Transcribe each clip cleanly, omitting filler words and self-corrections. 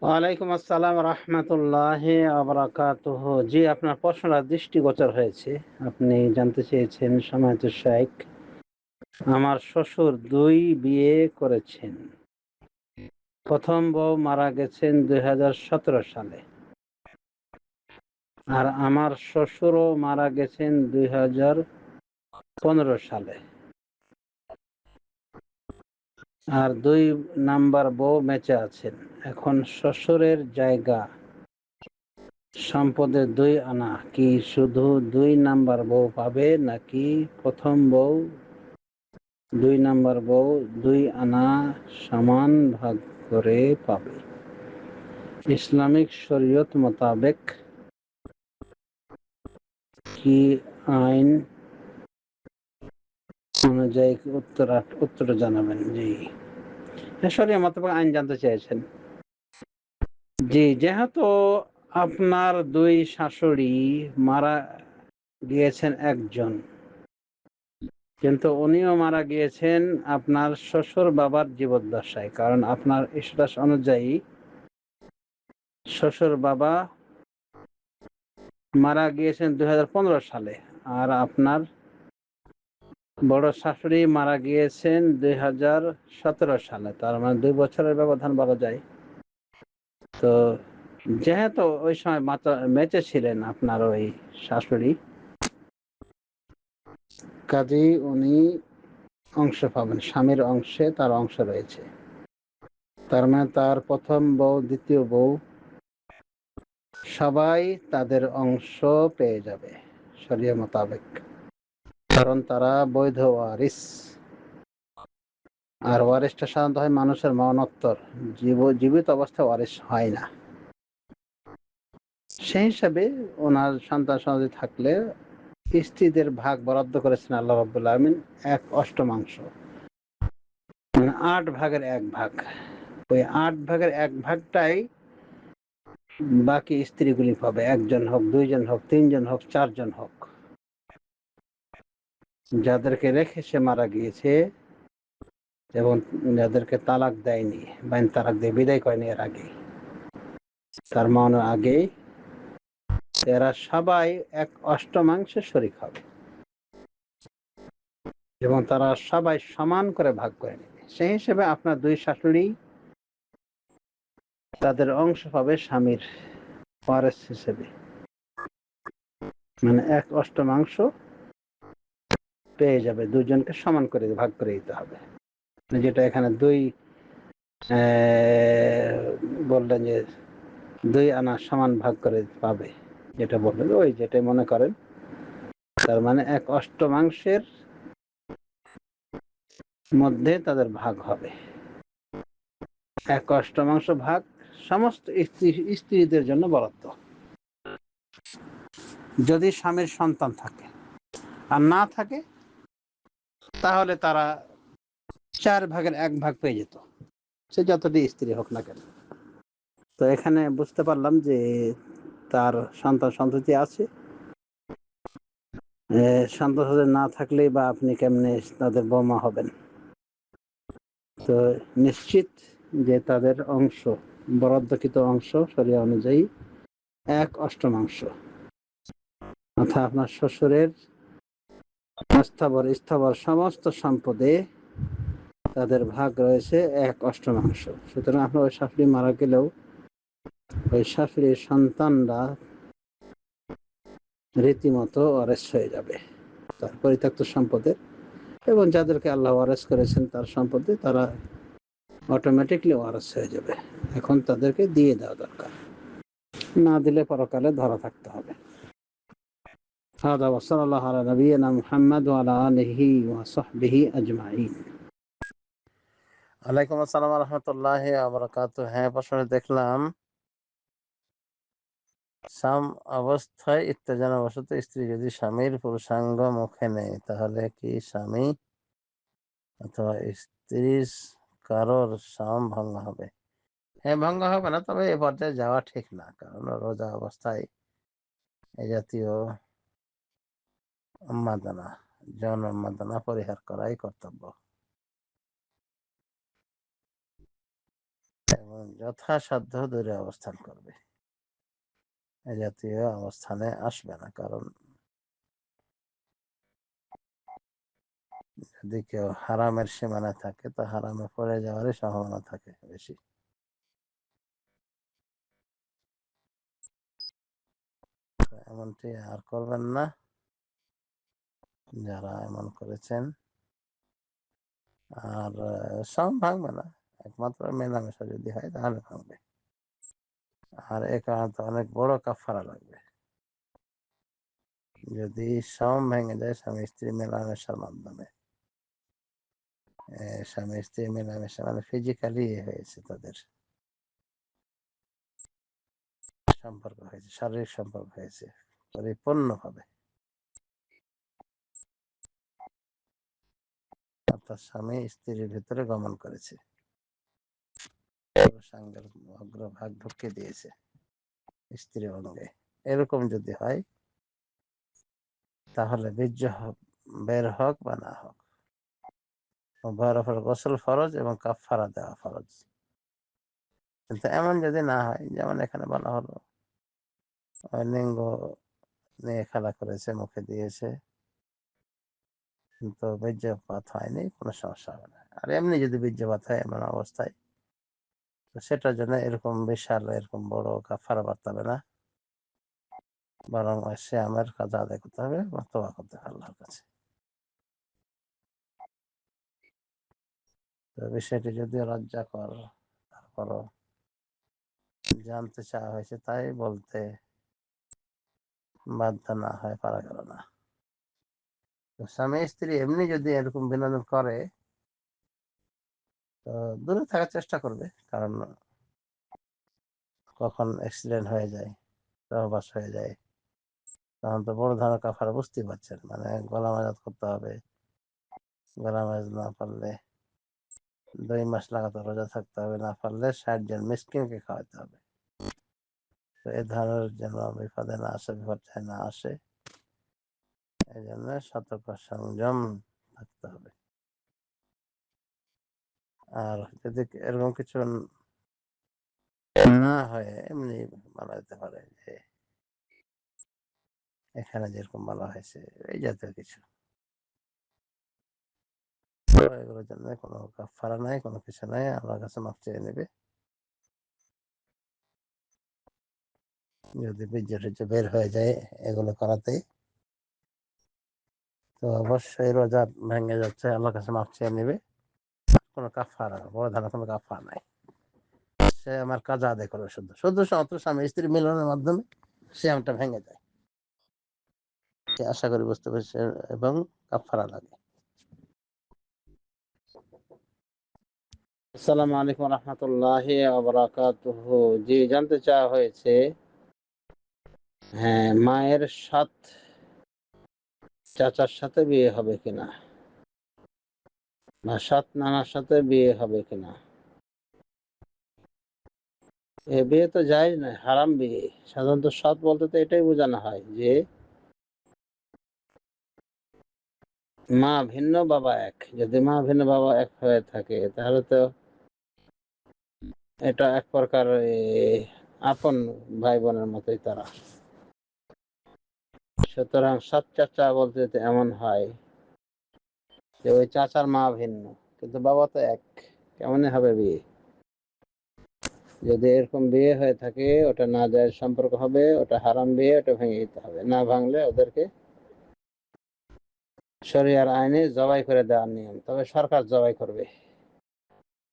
ওয়ালাইকুম আসসালাম রহমতুল্লাহি আবরাকাতুহ। জি, আপনার প্রশ্নটা দৃষ্টিগোচর হয়েছে। আপনি জানতে চেয়েছেন সম্মানিত শাইখ, আমার শ্বশুর 2 বিয়ে করেছেন। প্রথম বউ মারা গেছেন 2017 সালে, আর আমার শ্বশুরও মারা গেছেন 2015 সালে, আর 2 নাম্বার বউ বেঁচে আছেন। এখন শ্বশুরের জায়গা সম্পদের 2 আনা কি শুধু 2 নাম্বার বউ পাবে, নাকি প্রথম বউ 2 নাম্বার বউ 2 আনা সমান ভাগ করে পাবে? ইসলামিক শরীয়ত মোতাবেক কি আইন অনুযায়ী উত্তর জানাবেন। জি, শরীয়ত মোতাবেক আইন জানতে চেয়েছেন। জি, যেহেতু আপনার 2 শাশুড়ি মারা গিয়েছেন একজন, কিন্তু উনিও মারা গিয়েছেন আপনার শ্বশুর বাবার জীবদ্দশায়, কারণ আপনার স্ট্যাটাস অনুযায়ী শ্বশুর বাবা মারা গিয়েছেন 2015 সালে, আর আপনার বড় শাশুড়ি মারা গিয়েছেন 2017 সালে। তার মানে 2 বছরের ব্যবধান বলা যায়। তো যেহেতু ওই সময় বেঁচে ছিলেন আপনার ওই শাশুড়ি, কাজেই উনি অংশ পাবেন, স্বামীর অংশে তার অংশ রয়েছে। তার মানে তার প্রথম বউ, দ্বিতীয় বউ সবাই তাদের অংশ পেয়ে যাবে শরিয়া মোতাবেক, কারণ তারা বৈধ ওয়ারিস। আর ওয়ারিসটা সাধারণত হয় মানুষের মরণোত্তর, জীবিত অবস্থায় ওয়ারিস হয় না। সেই হিসাবে ওনার সন্তান সন্ততি থাকলে স্ত্রীদের ভাগ বরাদ্দ করেছেন আল্লাহ রাব্বুল আলামিন 1/8, মানে 8 ভাগের 1 ভাগ। ওই 8 ভাগের 1 ভাগটাই বাকি স্ত্রীগুলি পাবে, একজন হোক, 2 জন হোক, 3 জন হোক, 4 জন হোক। যাদেরকে রেখে সে মারা গিয়েছে এবং যাদেরকে তালাক দেয়নি, বাইন তালাক দিয়ে বিদায় করেনি এর আগে, তার মরণের আগেই, এরা সবাই 1/8 শরিক হবে এবং তারা সবাই সমান করে ভাগ করে নেবে। সেই হিসেবে আপনার 2 শাশুড়ি তাদের অংশ পাবে স্বামীর ওয়ারিস হিসেবে, মানে 1/8 পেয়ে যাবে। দুজনকে সমান করে ভাগ করে দিতে হবে, যেটা এখানে 2 বললেন যে 2 আনা সমান ভাগ করে পাবে, যেটা বললেন ওই যেটাই মনে করেন। তার মানে 1/8 মধ্যে তাদের ভাগ হবে। 1/8 ভাগ সমস্ত স্ত্রীদের জন্য বরাদ্দ, যদি স্বামীর সন্তান থাকে। আর না থাকে তাহলে তারা 4 ভাগের 1 ভাগ পেয়ে যেত, সে যতটি স্ত্রী হোক না কেন। তো এখানে বুঝতে পারলাম যে তার সন্তান সন্ততি আছে। সন্তান সন্ততি না থাকলেই বা আপনি কেমনে তাদের বৌমা হবেন? তো নিশ্চিত যে তাদের অংশ, বরাদ্দকৃত অংশ শরিয়া অনুযায়ী 1/8, অর্থাৎ আপনার শ্বশুরের স্থাবর সমস্ত সম্পদে তাদের ভাগ রয়েছে 1/8। সুতরাং আপনার ওই শাশুড়ি মারা গেলেও ওই শাশুড়ির সন্তানরা রীতিমতো ওয়ারিস হয়ে যাবে তার পরিত্যক্ত সম্পদের, এবং যাদেরকে আল্লাহ ওয়ারিস করেছেন তার সম্পদে তারা অটোমেটিকলি ওয়ারিস হয়ে যাবে। এখন তাদেরকে দিয়ে দেওয়া দরকার, না দিলে পরকালে ধরা থাকতে হবে। هذا وصلى الله على نبينا محمد وعلى آله وصحبه أجمعين. ওয়ালাইকুম আসসালাম রহমতুল্লাহ আবরাকাত। হ্যাঁ, প্রশ্নে দেখলাম সাম অবস্থায় উত্তেজনাবশত স্ত্রী যদি স্বামীর পুরুষাঙ্গ মুখে নেয়, তাহলে কি স্বামী অথবা স্ত্রীর কারোর সাম ভঙ্গ হবে? হ্যাঁ, ভঙ্গ হবে না, তবে এ পর্যায়ে যাওয়া ঠিক না, কারণ রোজা অবস্থায় এই জাতীয় উন্মাদনা, যৌন উন্মাদনা পরিহার করাই কর্তব্য। এবং যথাসাধ্য দূরে অবস্থান করবে, এ জাতীয় অবস্থানে আসবে না। কারণ যদি কেউ হারামের সীমানায় থাকে তো হারামে পড়ে যাওয়ারই সম্ভাবনা থাকে বেশি। এমনটি আর করবেন না যারা এমন করেছেন। আর সাম ভাঙবে না, একমাত্র মেলামেশা যদি হয় তাহলে ভাঙবে। আর এ কারণে তো অনেক বড় কাফারা লাগবে। যদি সাম ভেঙে যায় স্বামী স্ত্রী মেলামেশার মাধ্যমে, স্বামী স্ত্রী মেলামেশা মানে ফিজিক্যালি হয়েছে, তাদের সম্পর্ক হয়েছে, শারীরিক সম্পর্ক হয়েছে পরিপূর্ণভাবে, অর্থাৎ স্বামী স্ত্রীর ভিতরে গমন করেছে, পুরুষাঙ্গের অগ্রভাগ ঢুকে দিয়েছে স্ত্রী অঙ্গে, এরকম যদি হয় তাহলে বীর্য বের হোক বা না হোক উভয়ের উপর গোসল ফরজ এবং কাফারা দেওয়া ফরজ। কিন্তু এমন যদি না হয়, যেমন এখানে বলা হলো লিঙ্গ নিয়ে খেলা করেছে, মুখে দিয়েছে, কিন্তু বীর্যপাত হয়নি, কোনো সমস্যা হবে না। আর এমনি যদি বীর্যপাত হয় এমন অবস্থায়, তো সেটার জন্য এরকম বিশাল এরকম বড় কাফারা বাড়তে হবে না, বরং সে আমার কাজ আদায় করতে হবে বা তোবা করতে হবে আল্লাহর কাছে। তো বিষয়টি যদিও লজ্জাকর, তারপরও জানতে চাওয়া হয়েছে তাই বলতে বাধ্য না হয় পারা গেল না। তো স্বামী স্ত্রী এমনি যদি এরকম বিনোদন করে তো দূরে থাকার চেষ্টা করবে, কারণ কখন অ্যাক্সিডেন্ট হয়ে যায়, সহবাস হয়ে যায়, তখন তো বড় ধরনের কাফারা বুঝতেই পারছেন, মানে গলা মাজাত করতে হবে, গলা মাজাত না পারলে 2 মাস লাগাতার রোজা থাকতে হবে, না পারলে 60 জন মিসকিনকে খাওয়াতে হবে। তো এ ধরনের যেন বিপদে না আসে, বিপর্যয় না আসে, এই জন্য সতর্ক সংযম থাকতে হবে। আর যদি এরকম কিছু না হয় এমনি বলা যেতে পারে যে এখানে যেরকম বলা হয়েছে এই জাতীয় কিছু, এগুলোর জন্য কোনো কাফারা নাই, কোনো কিছু নাই, আল্লাহর কাছে মাফ চেয়ে নেবে। যদি বীর্য টির্য বের হয়ে যায় এগুলো করাতে, তো অবশ্যই রোজা ভেঙে যাচ্ছে, আল্লাহর কাছে মাফ চেয়ে নেবে। কোনো কাফারা, বড় ধরনের কোনো কাফারা নাই, সে আমার কাজ আদায় করবে শুধু শুধু মাত্র স্বামী স্ত্রী মিলনের মাধ্যমে সিয়ামটা ভেঙে যায়। আশা করি বুঝতে পেরেছি, এবং কাফারা লাগে। আসসালামু আলাইকুম রহমতুল্লাহি ওয়া বারাকাতুহু। জি, জানতে চাওয়া হয়েছে, হ্যাঁ, মায়ের সাথ চাচার সাথে বিয়ে হবে কিনা, বা সাত নানার সাথে বিয়ে হবে কিনা। এ বিয়ে তো জায়েজ নয়, হারাম বিয়ে। সাধারণত সাত বলতে তো এটাই বোঝানো হয় যে মা ভিন্ন বাবা এক। যদি মা ভিন্ন বাবা এক হয়ে থাকে তাহলে তো এটা এক প্রকার আপন ভাই বোনের মতোই তারা। সুতরাং সাত চাচা বলতে যদি এমন হয় যে ওই চাচার মা ভিন্ন কিন্তু বাবা তো এক, কেমনে হবে বিয়ে? যদি এরকম বিয়ে হয়ে থাকে ওটা না জায়েজ সম্পর্ক হবে, ওটা হারাম বিয়ে, ওটা ভেঙে দিতে হবে। না ভাঙলে ওদেরকে শরিয়ার আইনে জবাই করে দেওয়ার নিয়ম, তবে সরকার জবাই করবে,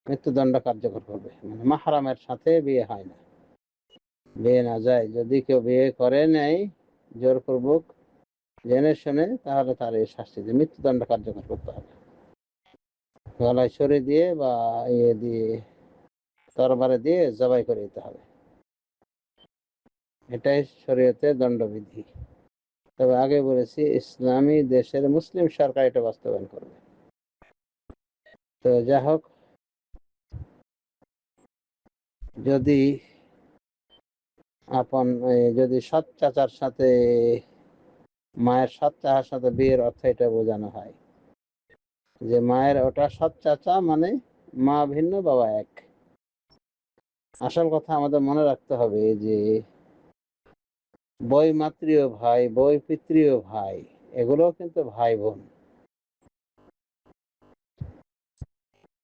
মৃত্যুদণ্ড কার্যকর করবে। মানে মাহরামের সাথে বিয়ে হয় না, বিয়ে না যায়। যদি কেউ বিয়ে করে নেয় জোরপূর্বক জেনে শুনে, তাহলে তার এই শাস্তি দিয়ে মৃত্যুদণ্ড কার্যকর করতে হবে, গলায় ছুরি দিয়ে বা ইয়ে দিয়ে তরবারে দিয়ে জবাই করে দিতে হবে। এটাই শরীয়তের দণ্ডবিধি। তবে আগে বলেছি ইসলামী দেশের মুসলিম সরকার এটা বাস্তবায়ন করবে। তো যা হোক, যদি আপন যদি সৎ চাচার সাথে, মায়ের সৎ চাচার সাথে বিয়ের অর্থ এটা বোঝানো হয় যে মায়ের ওটা সৎ চাচা, মানে মা ভিন্ন বাবা এক। আসল কথা আমাদের মনে রাখতে হবে যে বৈমাত্রীয় ভাই, বৈপিত্রীয় ভাই, এগুলোও কিন্তু ভাই বোন।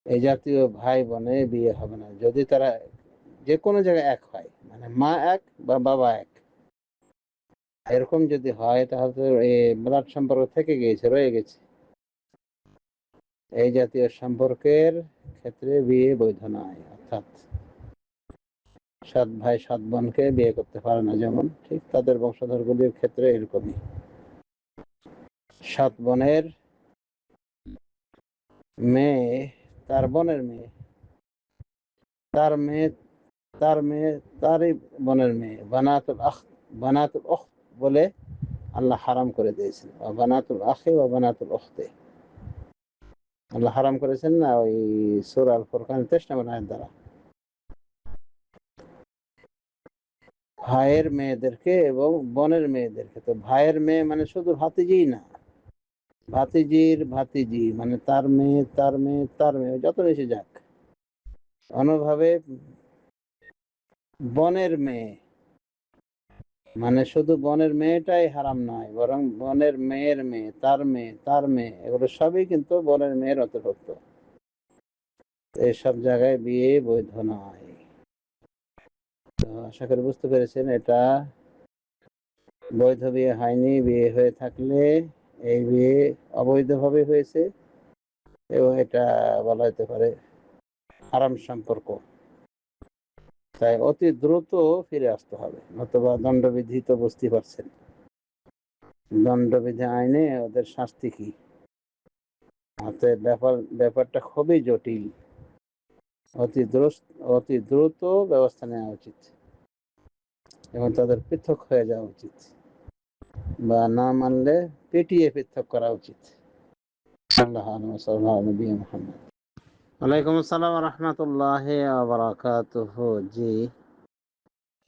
এই জাতীয় ভাই বোনে বিয়ে হবে না যদি তারা যে কোনো জায়গায় এক হয়, মানে মা এক বা বাবা এক। এরকম যদি হয় তাহলে তো এই ব্লাড সম্পর্ক থেকে গিয়েছে, রয়ে গেছে। এই জাতীয় সম্পর্কের ক্ষেত্রে বিয়ে বৈধ নয়। অর্থাৎ সৎ ভাই সৎ বোনকে বিয়ে করতে পারে না, যেমন ঠিক তাদের বংশধরগুলির ক্ষেত্রে এরকমই। সৎ বোনের মেয়ে তার বোনের মেয়ে, তার মেয়ে তার মেয়ে তারই বোনের মেয়ে, বানাতুল আখ, বানাতুল উখত বলে আল্লাহ হারাম করে দিয়েছেন। বানাতুল আখি ওয়া বানাতুল উখতি আল্লাহ হারাম করেছেন না, ওই সূরা আল ফুরকান 23 নম্বর আয়াত দ্বারা। ভাইয়ের মেয়েদেরকে এবং বোনের মেয়েদেরকে, তো ভাইয়ের মেয়ে মানে শুধু ভাতিজি না, ভাতিজির ভাতিজি মানে তার মেয়ে তার মেয়ে তার মেয়ে, যত বেশি যাক। অনুভাবে বোনের মেয়ে মানে শুধু বোনের মেয়েটাই হারাম নয়, বরং বোনের মেয়ের মেয়ে, তার মেয়ে, তার মেয়ে, এগুলো সবই কিন্তু বোনের মেয়ের অন্তর্ভুক্ত। এইসব জায়গায় বিয়ে বৈধ নয়। তো আশা করি বুঝতে পেরেছেন, এটা বৈধ বিয়ে হয়নি। বিয়ে হয়ে থাকলে এই বিয়ে অবৈধভাবে হয়েছে এবং এটা বলা যেতে পারে হারাম সম্পর্ক। তাই অতি দ্রুত ফিরে আসতে হবে, নতুবা দণ্ডবিধি তো বুঝতেই পারছেন। দণ্ডবিধি আইনে ওদের শাস্তি কি। অতএব ব্যাপারটা খুবই জটিল। অতি দ্রুত অতি দ্রুত ব্যবস্থা নেওয়া উচিত এবং তাদের পৃথক হয়ে যাওয়া উচিত, বা না মানলে পিটিয়ে পৃথক করা উচিত। আল্লাহ নবী মুহাম্মদ। ওয়ালাইকুম আসসালাম ওয়া রাহমাতুল্লাহি ওয়া বারাকাতুহু। জি,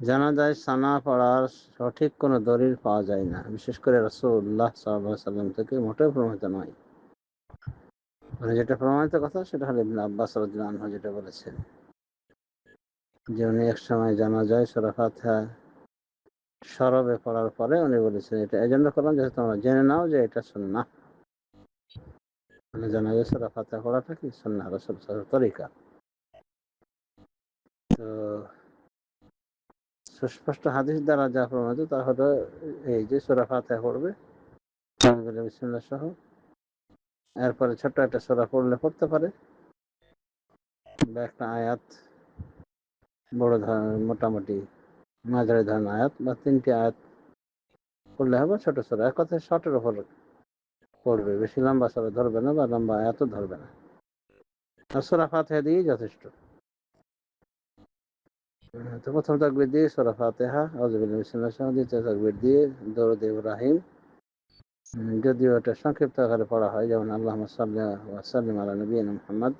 জানাজায় সানা পড়ার সঠিক কোনো দলিল পাওয়া যায় না, বিশেষ করে রাসূলুল্লাহ সাল্লাল্লাহু আলাইহি সাল্লাম থেকে মোটেও প্রমাণিত নয়। মানে যেটা প্রমাণিত কথা সেটা হলো ইবনে আব্বাস রাদিয়াল্লাহু আনহু যেটা বলেছেন যে উনি এক সময় জানাজায় সূরা ফাতিহা সরবে পড়ার পরে উনি বলেছেন, এটা এজন্য করলাম যাতে তোমরা জেনে নাও যে এটা সুন্নাহ। মানে জানাজায় সূরা ফাতিহা পড়াটা কি সুন্নাহ, রাসূল সাল্লাল্লাহু আলাইহি ওয়াসাল্লামের তরিকা। তো সুস্পষ্ট হাদিস দ্বারা যা প্রমাণিত তা হলো এই যে সূরা ফাতিহা পড়বে বিসমিল্লাহ সহ, এরপরে ছোট্ট একটা সূরা পড়লে পড়তে পারে, বা একটা আয়াত, বড় ধরনের মোটামুটি মাঝারি ধরনের আয়াত, বা 3টি আয়াত পড়লে হবে, ছোট সূরা। এক কথায় শর্টের উপর পড়বে, বেশি লম্বা সূরা ধরবে না বা লম্বা আয়াতও ধরবে না। আর সূরা ফাতিহা দিয়েই যথেষ্ট। তো প্রথম তাকবীর দিয়ে সূরা ফাতিহা, আউযু বিল্লাহি মিনাশ শাইতানির রাজিম, দ্বিতীয় তাকবীর দিয়ে দরুদ ইব্রাহিম, যদিও এটা সংক্ষিপ্ত আকারে পড়া হয়, যেমন আল্লাহুম্মা সাল্লি ওয়া সাল্লিম আলা নাবিয়িনা মুহাম্মদ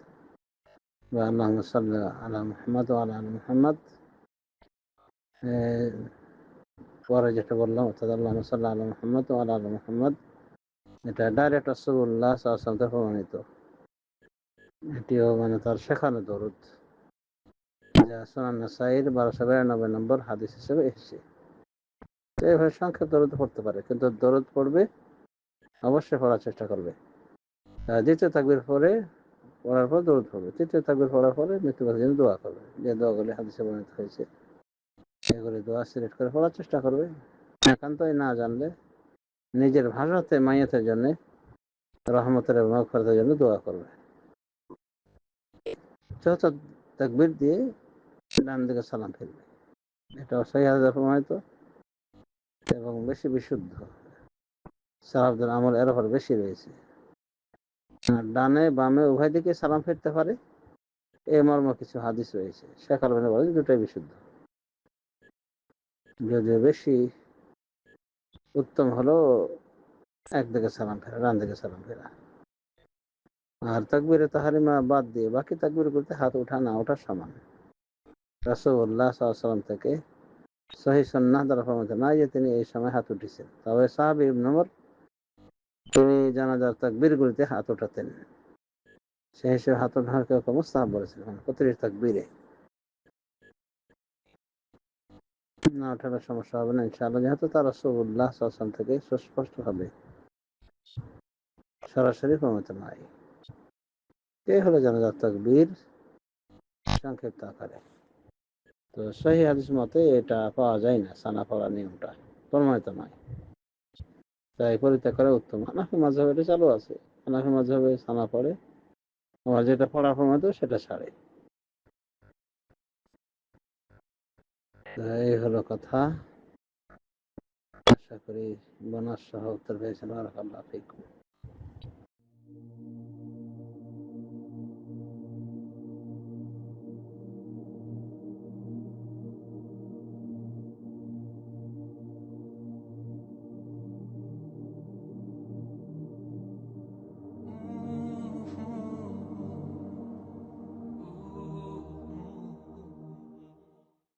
বা আল্লাহুম্মা সাল্লি আলা মুহাম্মদ ওয়া আলা আলি মুহাম্মদ। পরে যেটা বললাম অর্থাৎ আল্লাহুম্মা সাল্লি আলা মুহাম্মদ ওয়া আলা আলি মুহাম্মদ, এটা ডাইরেক্ট রাসূলুল্লাহ সাল্লাল্লাহু আলাইহি ওয়াসাল্লাম থেকে প্রমাণিত। এটিও মানে তার শেখানো দরুদ, যা সুনান নাসাঈর 1292 নম্বর হাদিস হিসেবে এসেছে। তো এইভাবে সংক্ষেপ দরুদ পড়তে পারে, কিন্তু দরুদ পড়বে অবশ্যই পড়ার চেষ্টা করবে। দ্বিতীয় তাকবীর পড়ার পর দরুদ পড়বে। তৃতীয় তাকবীর পড়ার পরে মৃত্যুবাসীর জন্য দোয়া করবে, যে দোয়াগুলি হাদিসে বর্ণিত হয়েছে সেগুলি দোয়া সিলেক্ট করে পড়ার চেষ্টা করবে। একান্তই না জানলে নিজের ভাষাতে মাইয়াতের জন্য রহমতের এবং মাগফিরাতের জন্য দোয়া করবে। চতুর্থ তাকবীর দিয়ে ডান দিকে সালাম ফিরবে। এটা সহিহ হাদিসে প্রমাণিত এবং বেশি বিশুদ্ধ। সাহাবদের আমল এর উপর বেশি রয়েছে। ডানে বামে উভয় দিকে সালাম ফিরতে পারে, এই মর্ম কিছু হাদিস রয়েছে। শেখ আলবানী বলেন দুটাই বিশুদ্ধ, যদিও বেশি উত্তম হলো একদিকে সালাম ফেরা, ডান দিকে সালাম ফেরা। আর তাকবীরে তাহরিমা বাদ দিয়ে বাকি তাকবীরগুলোতে হাত ওঠা না ওঠা সমান। রাসূলুল্লাহ সাল্লাল্লাহু আলাইহি ওয়াসাল্লাম থেকে সহিহ সুন্নাহ দ্বারা প্রমাণিত নয় যে তিনি এই সময় হাত উঠিয়েছেন। তবে সাহাবী ইবনে ওমর তিনি জানাজার তাকবীরগুলিতে হাত ওঠাতেন। সেই হিসেবে হাত ওঠানোকে মুস্তাহাব বলেছেন প্রতিটি তাকবীরে। না ওঠানোর সমস্যা হবে না ইনশাআল্লাহ, যেহেতু তার রাসূলুল্লাহ সাল্লাল্লাহু আলাইহি ওয়াসাল্লাম থেকে সুস্পষ্টভাবে সরাসরি প্রমাণিত নয়। এই হলো জানাজার তাকবীর সংক্ষিপ্ত আকারে। তো সহিহ হাদিস মতে এটা পাওয়া যায় না, সানা পড়ার নিয়মটা প্রমাণিত নয়, তাই পরিত্যাগ করা উত্তম। হানাফি মাযহাবে এটা চালু আছে, হানাফি মাযহাবে সানা পড়ে, আমার যেটা পড়া প্রমাণিত সেটা ছাড়ে। এই হলো কথা। আশা করি বোনাস সহ উত্তর পেয়েছেন। বারাকাল্লাহু ফিকুম।